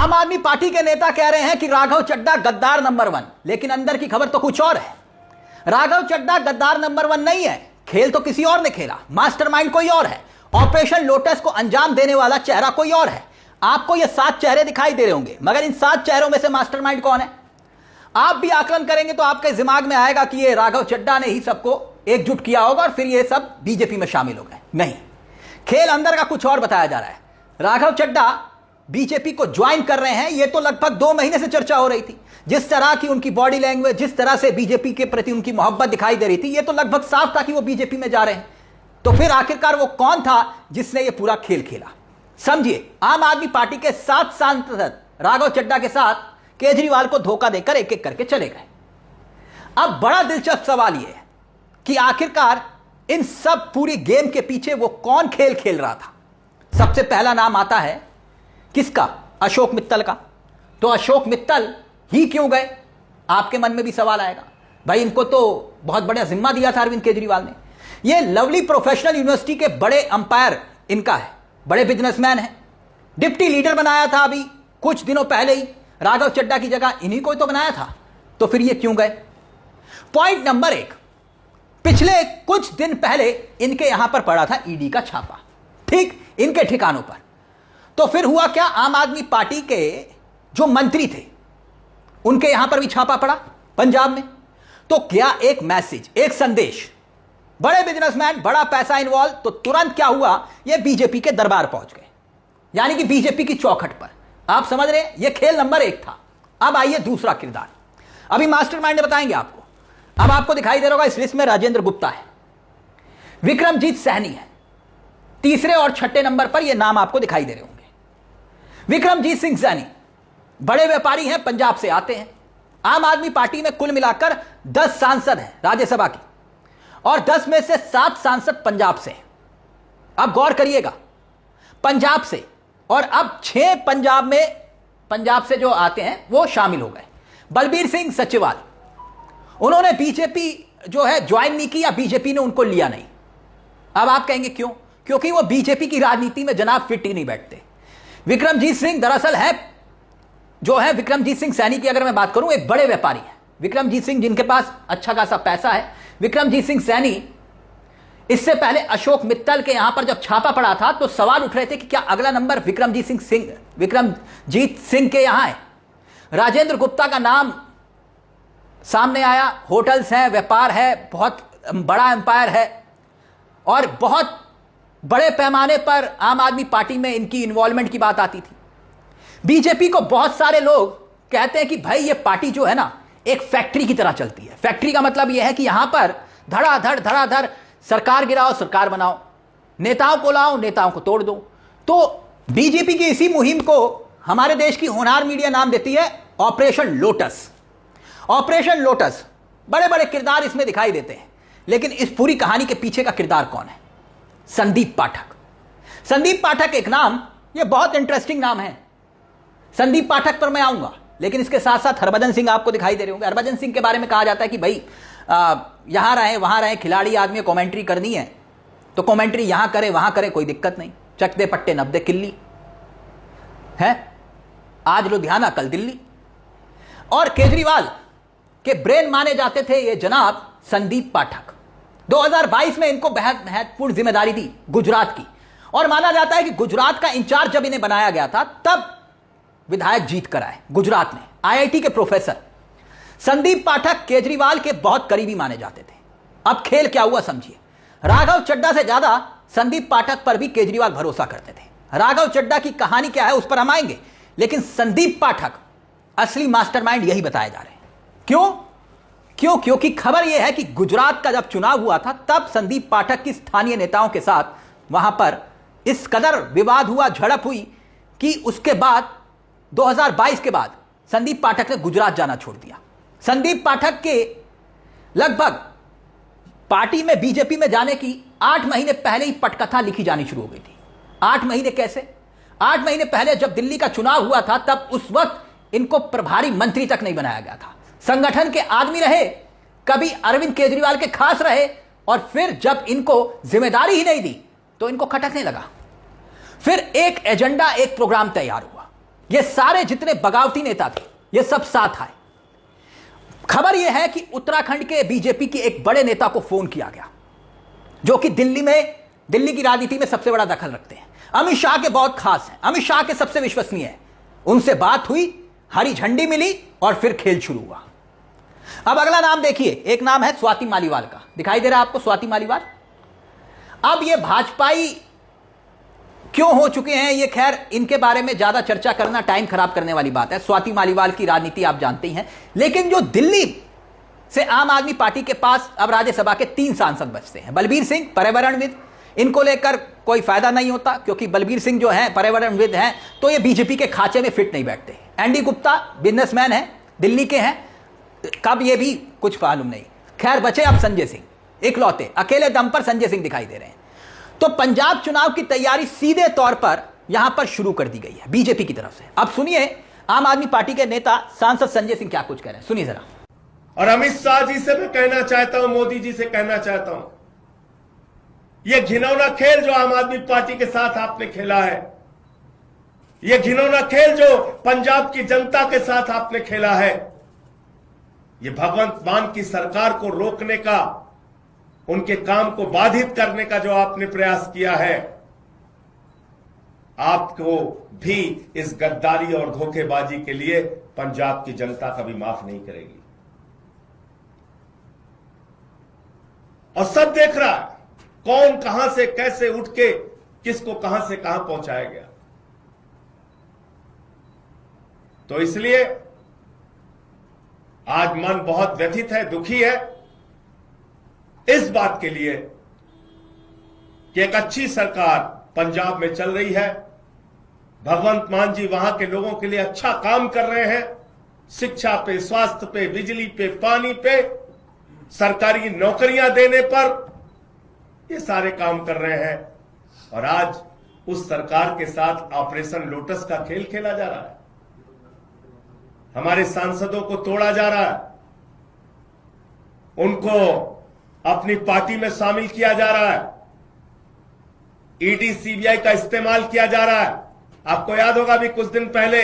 आम आदमी पार्टी के नेता कह रहे हैं कि राघव चड्ढा गद्दार नंबर 1, लेकिन अंदर की खबर तो कुछ और है। राघव चड्ढा गद्दार नंबर 1 नहीं है, खेल तो किसी और ने खेला, मास्टरमाइंड कोई और है, ऑपरेशन लोटस को अंजाम देने वाला चेहरा कोई और है। आपको ये 7 चेहरे दिखाई दे रहे होंगे, मगर इन 7 चेहरों में से मास्टरमाइंड कौन है? आप भी आकलन करेंगे तो आपके दिमाग में आएगा कि ये राघव चड्ढा ने ही सबको एकजुट किया होगा और फिर ये सब बीजेपी में शामिल हो गए। नहीं, खेल अंदर का कुछ और बताया जा रहा है। राघव चड्ढा बीजेपी को ज्वाइन कर रहे हैं, ये तो लगभग 2 महीने से चर्चा हो रही थी। जिस तरह की उनकी बॉडी लैंग्वेज, जिस तरह से बीजेपी के प्रति उनकी मोहब्बत दिखाई दे रही थी, ये तो लगभग साफ था कि वो बीजेपी में जा रहे हैं। तो फिर आखिरकार वो कौन था जिसने ये पूरा खेल खेला? समझिए, आम आदमी पार्टी के 7 सांसद राघव चड्ढा के साथ केजरीवाल को धोखा देकर एक एक करके चले गए। अब बड़ा दिलचस्प सवाल यह है कि आखिरकार इन सब पूरी गेम के पीछे वो कौन खेल खेल रहा था? सबसे पहला नाम आता है किसका? अशोक मित्तल का। तो अशोक मित्तल ही क्यों गए? आपके मन में भी सवाल आएगा। भाई, इनको तो बहुत बड़ा जिम्मा दिया था अरविंद केजरीवाल ने। ये लवली प्रोफेशनल यूनिवर्सिटी के बड़े अंपायर इनका है, बड़े बिजनेसमैन है, डिप्टी लीडर बनाया था अभी कुछ दिनों पहले ही। राघव चड्ढा की जगह इन्हीं को तो बनाया था। तो फिर ये क्यों गए? पॉइंट नंबर 1, पिछले कुछ दिन पहले इनके यहां पर पड़ा था ईडी का छापा, ठीक इनके ठिकानों पर। तो फिर हुआ क्या? आम आदमी पार्टी के जो मंत्री थे उनके यहां पर भी छापा पड़ा पंजाब में। तो क्या एक मैसेज, एक संदेश, बड़े बिजनेसमैन, बड़ा पैसा इन्वॉल्व, तो तुरंत क्या हुआ? ये बीजेपी के दरबार पहुंच गए, यानी कि बीजेपी की चौखट पर। आप समझ रहे हैं, ये खेल नंबर 1 था। अब आइए दूसरा किरदार। अभी मास्टरमाइंड बताएंगे आपको। अब आपको दिखाई दे रहा होगा इस लिस्ट में राजेंद्र गुप्ता है, विक्रमजीत सहनी है, तीसरे और छठे नंबर पर ये नाम आपको दिखाई दे रहे होंगे। विक्रमजीत सिंह सैनी बड़े व्यापारी हैं, पंजाब से आते हैं। आम आदमी पार्टी में कुल मिलाकर 10 सांसद हैं राज्यसभा की, और 10 में से 7 सांसद पंजाब से हैं। अब गौर करिएगा, पंजाब से, और अब 6 पंजाब से जो आते हैं वो शामिल हो गए। बलबीर सिंह सचिवाल, उन्होंने बीजेपी जो है ज्वाइन नहीं की, या बीजेपी ने उनको लिया नहीं। अब आप कहेंगे क्यों? क्योंकि वो बीजेपी की राजनीति में जनाब फिट ही नहीं बैठते। विक्रमजीत सिंह दरअसल है जो है, विक्रमजीत सिंह सैनी की अगर मैं बात करूं, एक बड़े व्यापारी है। विक्रमजीत सिंह जिनके पास अच्छा खासा पैसा है, विक्रमजीत सिंह सैनी, इससे पहले अशोक मित्तल के यहां पर जब छापा पड़ा था तो सवाल उठ रहे थे कि क्या अगला नंबर विक्रमजीत सिंह के यहां है। राजेंद्र गुप्ता का नाम सामने आया, होटल्स हैं, व्यापार है, बहुत बड़ा एम्पायर है, और बहुत बड़े पैमाने पर आम आदमी पार्टी में इनकी इन्वॉल्वमेंट की बात आती थी। बीजेपी को बहुत सारे लोग कहते हैं कि भाई ये पार्टी जो है ना, एक फैक्ट्री की तरह चलती है। फैक्ट्री का मतलब यह है कि यहां पर धड़ाधड़ सरकार गिराओ, सरकार बनाओ, नेताओं को लाओ, नेताओं को तोड़ दो। तो बीजेपी की इसी मुहिम को हमारे देश की होनहार मीडिया नाम देती है ऑपरेशन लोटस। ऑपरेशन लोटस, बड़े बड़े किरदार इसमें दिखाई देते हैं, लेकिन इस पूरी कहानी के पीछे का किरदार कौन है? संदीप पाठक। संदीप पाठक एक नाम, यह बहुत इंटरेस्टिंग नाम है। संदीप पाठक पर मैं आऊंगा, लेकिन इसके साथ साथ हरभजन सिंह आपको दिखाई दे रहे होंगे। हरभजन सिंह के बारे में कहा जाता है कि भाई यहां रहे वहां रहे, खिलाड़ी आदमी कमेंट्री करनी है तो कमेंट्री यहां करे वहां करे, कोई दिक्कत नहीं, चक दे पट्टे नब्दे किल्ली है, आज लुधियाना कल दिल्ली। और केजरीवाल के ब्रेन माने जाते थे ये जनाब संदीप पाठक। 2022 में इनको बेहद महत्वपूर्ण जिम्मेदारी दी गुजरात की, और माना जाता है कि गुजरात का इंचार्ज जब इन्हें बनाया गया था तब विधायक जीत कर आए गुजरात में, आईआईटी के प्रोफेसर। संदीप पाठक केजरीवाल के बहुत करीबी माने जाते थे। अब खेल क्या हुआ समझिए। राघव चड्ढा से ज्यादा संदीप पाठक पर भी केजरीवाल भरोसा करते थे। राघव चड्ढा की कहानी क्या है उस पर हम आएंगे, लेकिन संदीप पाठक असली मास्टरमाइंड यही बताए जा रहे हैं। क्यों? क्योंकि खबर यह है कि गुजरात का जब चुनाव हुआ था तब संदीप पाठक की स्थानीय नेताओं के साथ वहां पर इस कदर विवाद हुआ, झड़प हुई कि उसके बाद 2022 के बाद संदीप पाठक ने गुजरात जाना छोड़ दिया। संदीप पाठक के लगभग पार्टी में, बीजेपी में जाने की 8 महीने पहले ही पटकथा लिखी जानी शुरू हो गई थी। 8 महीने कैसे? 8 महीने पहले जब दिल्ली का चुनाव हुआ था तब उस वक्त इनको प्रभारी मंत्री तक नहीं बनाया गया था। संगठन के आदमी रहे, कभी अरविंद केजरीवाल के खास रहे, और फिर जब इनको जिम्मेदारी ही नहीं दी तो इनको खटकने लगा। फिर एक एजेंडा, एक प्रोग्राम तैयार हुआ ये सारे जितने बगावती नेता थे ये सब साथ आए। खबर यह है कि उत्तराखंड के बीजेपी के एक बड़े नेता को फोन किया गया, जो कि दिल्ली की राजनीति में सबसे बड़ा दखल रखते हैं, अमित शाह के बहुत खास हैं, अमित शाह के सबसे विश्वसनीय हैं। उनसे बात हुई, हरी झंडी मिली और फिर खेल शुरू हुआ। अब अगला नाम देखिए, एक नाम है स्वाति मालीवाल का, दिखाई दे रहा है आपको स्वाति मालीवाल। अब ये भाजपाई क्यों हो चुके हैं, ये खैर इनके बारे में ज्यादा चर्चा करना टाइम खराब करने वाली बात है। स्वाति मालीवाल की राजनीति आप जानते ही हैं, लेकिन जो दिल्ली से आम आदमी पार्टी के पास अब राज्यसभा के 3 सांसद बचते हैं, बलबीर सिंह पर्यावरणविद, इनको लेकर कोई फायदा नहीं होता क्योंकि बलबीर सिंह जो है पर्यावरणविद हैं तो ये बीजेपी के खांचे में फिट नहीं बैठते। एनडी गुप्ता बिजनेसमैन है, दिल्ली के हैं, कब ये भी कुछ मालूम नहीं। खैर बचे अब संजय सिंह, इकलौते अकेले दम पर संजय सिंह दिखाई दे रहे हैं। तो पंजाब चुनाव की तैयारी सीधे तौर पर यहां पर शुरू कर दी गई है बीजेपी की तरफ से। अब सुनिए आम आदमी पार्टी के नेता सांसद संजय सिंह क्या कुछ कह रहे हैं, सुनिए जरा। और अमित शाह जी से मैं कहना चाहता हूं, मोदी जी से कहना चाहता हूं, यह घिनौना खेल जो आम आदमी पार्टी के साथ आपने खेला है, यह घिनौना खेल जो पंजाब की जनता के साथ आपने खेला है, यह भगवंत मान की सरकार को रोकने का, उनके काम को बाधित करने का जो आपने प्रयास किया है, आपको भी इस गद्दारी और धोखेबाजी के लिए पंजाब की जनता कभी माफ नहीं करेगी। और सब देख रहा है कौन कहां से कैसे उठ के किसको कहां से कहां पहुंचाया गया। तो इसलिए आज मन बहुत व्यथित है, दुखी है इस बात के लिए कि एक अच्छी सरकार पंजाब में चल रही है, भगवंत मान जी वहां के लोगों के लिए अच्छा काम कर रहे हैं, शिक्षा पे, स्वास्थ्य पे, बिजली पे, पानी पे, सरकारी नौकरियां देने पर ये सारे काम कर रहे हैं। और आज उस सरकार के साथ ऑपरेशन लोटस का खेल खेला जा रहा है, हमारे सांसदों को तोड़ा जा रहा है, उनको अपनी पार्टी में शामिल किया जा रहा है, ईडी सीबीआई का इस्तेमाल किया जा रहा है। आपको याद होगा भी कुछ दिन पहले,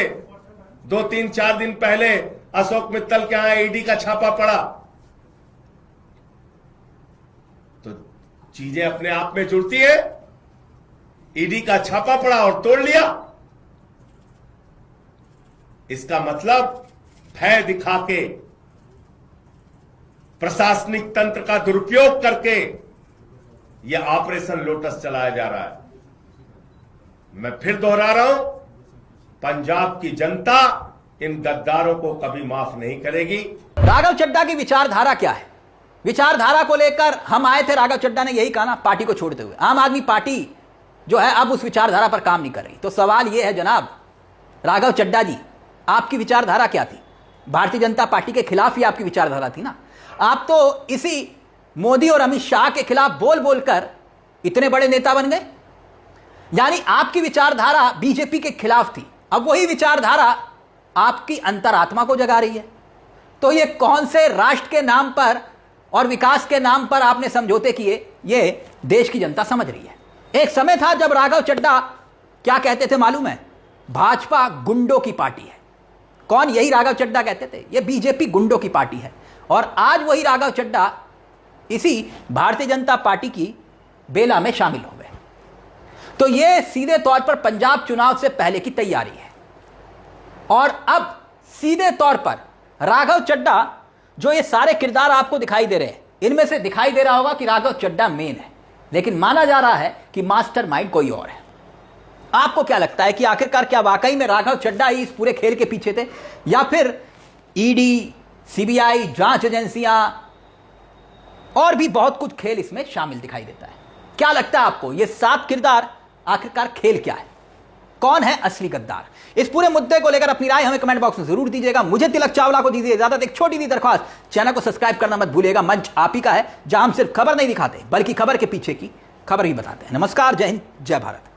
2-3-4 दिन पहले अशोक मित्तल के यहां ईडी का छापा पड़ा। तो चीजें अपने आप में जुड़ती है, ईडी का छापा पड़ा और तोड़ लिया। इसका मतलब भय दिखा के, प्रशासनिक तंत्र का दुरुपयोग करके यह ऑपरेशन लोटस चलाया जा रहा है। मैं फिर दोहरा रहा हूं, पंजाब की जनता इन गद्दारों को कभी माफ नहीं करेगी। राघव चड्ढा की विचारधारा क्या है? विचारधारा को लेकर हम आए थे, राघव चड्ढा ने यही कहा ना, पार्टी को छोड़ते हुए आम आदमी पार्टी जो है अब उस विचारधारा पर काम नहीं कर रही। तो सवाल यह है जनाब राघव चड्ढा जी, आपकी विचारधारा क्या थी? भारतीय जनता पार्टी के खिलाफ ही आपकी विचारधारा थी ना। आप तो इसी मोदी और अमित शाह के खिलाफ बोल बोलकर इतने बड़े नेता बन गए। यानी आपकी विचारधारा बीजेपी के खिलाफ थी, अब वही विचारधारा आपकी अंतरात्मा को जगा रही है। तो ये कौन से राष्ट्र के नाम पर और विकास के नाम पर आपने समझौते किए, ये देश की जनता समझ रही है। एक समय था जब राघव चड्ढा क्या कहते थे मालूम है? भाजपा गुंडों की पार्टी है। कौन? यही राघव चड्ढा कहते थे, ये बीजेपी गुंडों की पार्टी है। और आज वही राघव चड्ढा इसी भारतीय जनता पार्टी की बेला में शामिल हो गए। तो ये सीधे तौर पर पंजाब चुनाव से पहले की तैयारी है। और अब सीधे तौर पर राघव चड्ढा, जो ये सारे किरदार आपको दिखाई दे रहे हैं, इनमें से दिखाई दे रहा होगा कि राघव चड्ढा मेन है, लेकिन माना जा रहा है कि मास्टरमाइंड कोई और है। आपको क्या लगता है कि आखिरकार क्या वाकई में राघव चड्ढा ही इस पूरे खेल के पीछे थे, या फिर ईडी, सीबीआई, जांच एजेंसियां और भी बहुत कुछ खेल इसमें शामिल दिखाई देता है? क्या लगता है आपको ये 7 किरदार आखिरकार खेल क्या है? कौन है असली गद्दार? इस पूरे मुद्दे को लेकर अपनी राय हमें कमेंट बॉक्स में जरूर दीजिएगा। मुझे तिलक चावला को दीजिए इजाजत। एक छोटी सी दरख्वास्त, चैनल को सब्सक्राइब करना मत भूलिएगा। मंच आप ही का है जहां हम सिर्फ खबर नहीं दिखाते बल्कि खबर के पीछे की खबर ही बताते हैं। नमस्कार, जय हिंद, जय भारत।